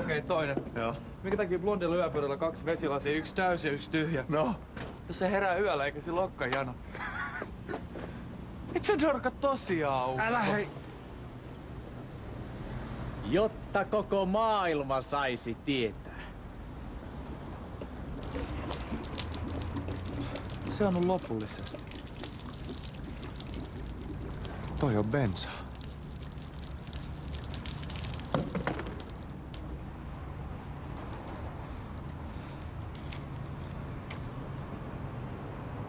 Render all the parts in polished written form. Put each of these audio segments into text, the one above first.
Okei, toinen. Joo. Minkä takia blondilla yöpöydällä 2 vesilasia, 1 täysi ja 1 tyhjä? No. Jos se herää yöllä eikä sillä olekaan jano. Et sä Dorka tosiaan usko. Älä hei. Jotta koko maailma saisi tietää. Se on lopullisesti. Toi on bensa.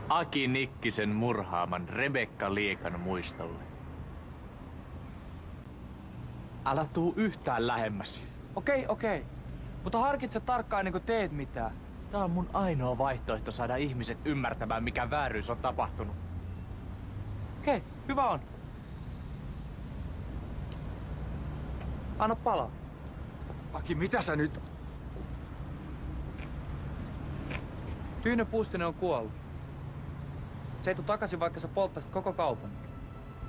Aki Nikkisen murhaaman Rebekka Liekan muistolle. Älä tuu yhtään lähemmäs. Okei. Mutta harkitse tarkkaan ennen kuin teet mitään. Tää on mun ainoa vaihtoehto saada ihmiset ymmärtämään, mikä vääryys on tapahtunut. Okei, hyvä on. Anna palaa. Aki, mitä sä nyt? Tyyne Puustinen on kuollut. Se ei tuu takaisin, vaikka sä polttaisit koko kaupan.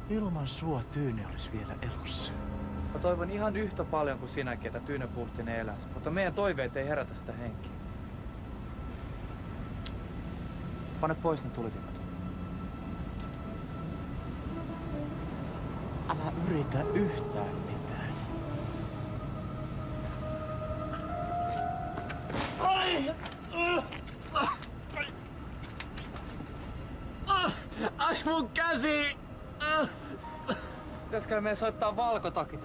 Ilman sua Tyyne olisi vielä elossa. Mä toivon ihan yhtä paljon kuin sinäkin, että Tyyne Puustinen eläisi. Mutta meidän toiveet ei herätä sitä henkiä. Pane pois ne tulitimet. Älä yritä yhtään mitään. Ai mun käsi! Pitäisikö meidän soittaa valkotakit?